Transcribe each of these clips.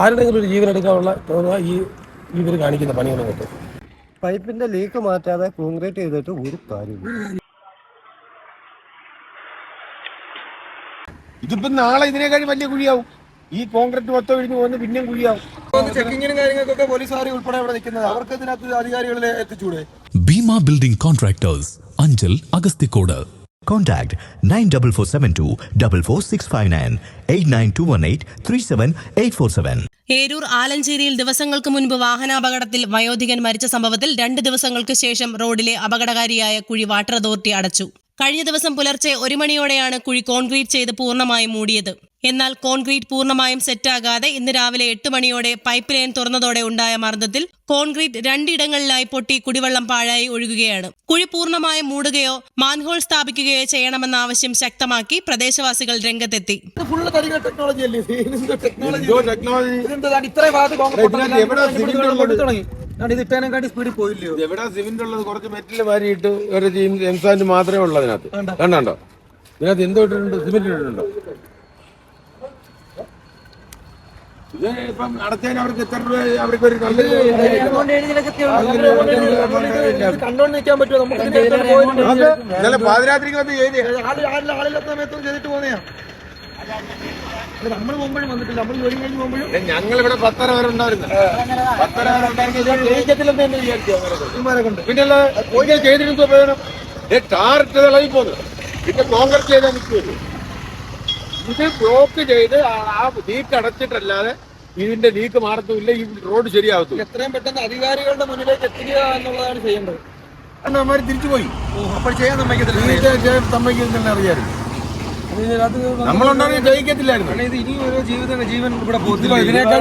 ആരുടെങ്കിലും ഒരു ജീവൻ എടുക്കാനുള്ള തോന്നുക ഈ ഇവർ കാണിക്കുന്ന പണികളും കൊണ്ട്. പൈപ്പിന്റെ ലീക്ക് മാറ്റാതെ കോൺക്രീറ്റ് ചെയ്തിട്ട് ഒരു കാര്യമില്ല. ഇതിപ്പോ നാളെ ഇതിനേക്കാൾ വലിയ കുഴിയാവും. ഈ കോൺക്രീറ്റ് മൊത്തം ഇടിഞ്ഞു പോകുന്ന പിന്നെയും കുഴിയാവും. ചെക്കിങ്ങിനും കാര്യങ്ങൾക്കൊക്കെ പോലീസുകാർ ഉൾപ്പെടെ ഇവിടെ നിൽക്കുന്നത്, അവർക്ക് ഇതിനകത്ത് അധികാരികളെ എത്തിച്ചൂടെ? Bheema building contractors, Anchal, Agasthikode. Contact 94472 44659 89218 37847. Eroor ആലഞ്ചേരിയിൽ ദിവസങ്ങൾക്ക് മുൻപ് വാഹനാപകടത്തിൽ വയോധികൻ മരിച്ച സംഭവത്തിൽ 2 ദിവസങ്ങൾക്ക് ശേഷം റോഡിലെ അപകടകാരിയായ കുഴി വാട്ടർ അതോറിറ്റി അടച്ചു. കഴിഞ്ഞ ദിവസം പുലർച്ചെ 1 മണിയോടെയാണ് കുഴി കോൺക്രീറ്റ് ചെയ്ത് പൂർണ്ണമായും മൂടിയത്. എന്നാൽ കോൺക്രീറ്റ് പൂർണ്ണമായും സെറ്റാകാതെ ഇന്ന് രാവിലെ 8 മണിയോടെ പൈപ്പ് ലൈൻ തുറന്നതോടെ ഉണ്ടായ മർദ്ദത്തിൽ കോൺക്രീറ്റ് 2 ഇടങ്ങളിലായി പൊട്ടി കുടിവെള്ളം പാഴായി ഒഴുകുകയാണ്. കുഴി പൂർണ്ണമായും മൂടുകയോ മാൻഹോൾ സ്ഥാപിക്കുകയോ ചെയ്യണമെന്ന ആവശ്യം ശക്തമാക്കി പ്രദേശവാസികൾ രംഗത്തെത്തി. എവിടെ സിമെന്റ് ഉള്ളത്? കുറച്ച് മെറ്റൽ വാരിയിട്ട് ഒരു എംസാൻഡ് മാത്രമേ ഉള്ളൂ അതിനകത്ത്. കണ്ടോ ഇതിനകത്ത് എന്തോ ഇട്ടിട്ടുണ്ട്? സിമെന്റ് ഇട്ടിട്ടുണ്ടോ? ഇത് ഇപ്പം അടച്ചാൽ അവർക്ക് എത്ര രൂപ? അവർക്ക് ഒരു കണ്ടോണ്ട് നിൽക്കാൻ പറ്റുമോ? ഇന്നലെ പാതിരാത്രിക്ക് വന്ന് ചെയ്തിട്ട് പോകുന്നയാ. നമ്മൾ മുമ്പഴും വന്നിട്ടില്ല, നമ്മൾ ജോലി കഴിഞ്ഞ് പോകുമ്പോഴും. ഞങ്ങളിവിടെ 10 വരെ ഉണ്ടായിരുന്നു. 10 വരെ ഉണ്ടായിരുന്നു. പിന്നെ ചെയ്തിരുന്ന ഉപയോഗം ടാറിട്ട് ഇളകി പോന്നു. പിന്നെ കോൺക്രീറ്റ് ചെയ്താൽ നിൽക്കുമല്ലോ. ഇത് ബ്ലോക്ക് ചെയ്ത് ആ ലീക്ക് അടച്ചിട്ടല്ലാതെ ഇതിന്റെ ലീക്ക് മാറത്തുമില്ല, ഈ റോഡ് ശരിയാകത്തുമില്ല. എത്രയും പെട്ടെന്ന് അധികാരികളുടെ മുന്നിലേക്ക് എത്തിക്കുക എന്നുള്ളതാണ് ചെയ്യേണ്ടത്. അവന്മാർ തിരിച്ചുപോയി. അപ്പോൾ ചെയ്യാൻ സമ്മതിക്കത്തില്ല, സമ്മതിക്കുന്നില്ല അറിയാമായിരുന്നു. നമ്മളുണ്ടാകുന്ന ജയിക്കത്തില്ലായിരുന്നു. ഇത് ഇനി ഓരോ ജീവൻ ഇവിടെ പോകത്തില്ല. ഇതിനേക്കാൾ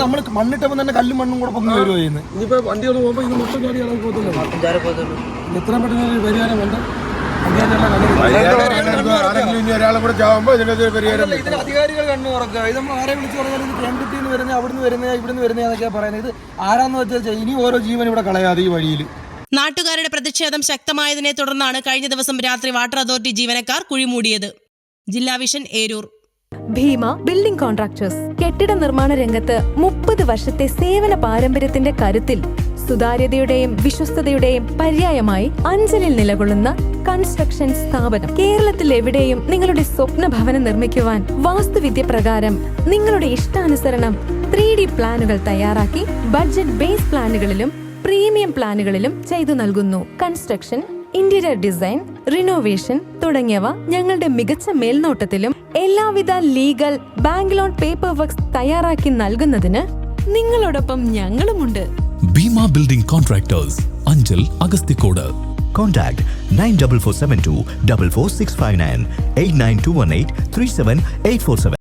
നമ്മൾ മണ്ണിട്ടപ്പോൾ തന്നെ കല്ലും മണ്ണും കൂടെ പൊങ്ങി വരുമോ ചെയ്യുന്നത്. ഇനിയിപ്പോ വണ്ടികൾ പോകുമ്പോൾ ഇത് മൊത്തം ചാടി ഇളകി പോകത്തില്ല. എത്രയും പെട്ടെന്ന് ഒരു പരിഹാരമുണ്ട്. ഒരാളെ കൂടെ ചാവുമ്പോ ഇതിനൊരു പരിഹാരം. ഇതിന് അധികാരികൾ കണ്ണു തുറക്കുക. ഇത് നമ്മൾ ആരെ വിളിച്ചു പറഞ്ഞാൽ ഇത് കേന്ദ്രത്തിൽ നിന്ന് വരുന്നത്, അവിടുന്ന് വരുന്നത്, ഇവിടുന്ന് വരുന്നതൊക്കെയാ പറയുന്നത്. ഇത് ആരാന്ന് വെച്ചാൽ ഇനി ഓരോ ജീവൻ ഇവിടെ കളയാതെ ഈ വഴിയിൽ. നാട്ടുകാരുടെ പ്രതിഷേധം ശക്തമായതിനെ തുടർന്നാണ് കഴിഞ്ഞ ദിവസം രാത്രി വാട്ടർ അതോറിറ്റി ജീവനക്കാർ കുഴിമൂടിയത്. ജില്ലാ vision, Eroor. Bhima building contractors കെട്ടിട നിർമ്മാണ രംഗത്ത് 30 വർഷത്തെ സേവന പാരമ്പര്യത്തിന്റെ കരുത്തിൽ സുതാര്യതയുടെയും വിശ്വസ്തതയുടെയും പര്യായമായി അഞ്ചലിൽ നിലകൊള്ളുന്ന കൺസ്ട്രക്ഷൻ സ്ഥാപനം. കേരളത്തിൽ എവിടെയും നിങ്ങളുടെ സ്വപ്ന ഭവനം നിർമ്മിക്കുവാൻ വാസ്തുവിദ്യ പ്രകാരം നിങ്ങളുടെ ഇഷ്ടാനുസരണം 3D പ്ലാനുകൾ തയ്യാറാക്കി ബഡ്ജറ്റ് ബേസ് പ്ലാനുകളിലും പ്രീമിയം പ്ലാനുകളിലും ചെയ്തു നൽകുന്നു. കൺസ്ട്രക്ഷൻ, ഇന്റീരിയർ ഡിസൈൻ, റിനോവേഷൻ തുടങ്ങിയവ ഞങ്ങളുടെ മികച്ച മേൽനോട്ടത്തിലും എല്ലാവിധ legal, bank loan, paper works തയ്യാറാക്കി നൽകുന്നതിന് നിങ്ങളോടൊപ്പം ഞങ്ങളുമുണ്ട്. Bheema building contractors, Anchal, Agasthikode. Contact 94472 44659 89218 37847.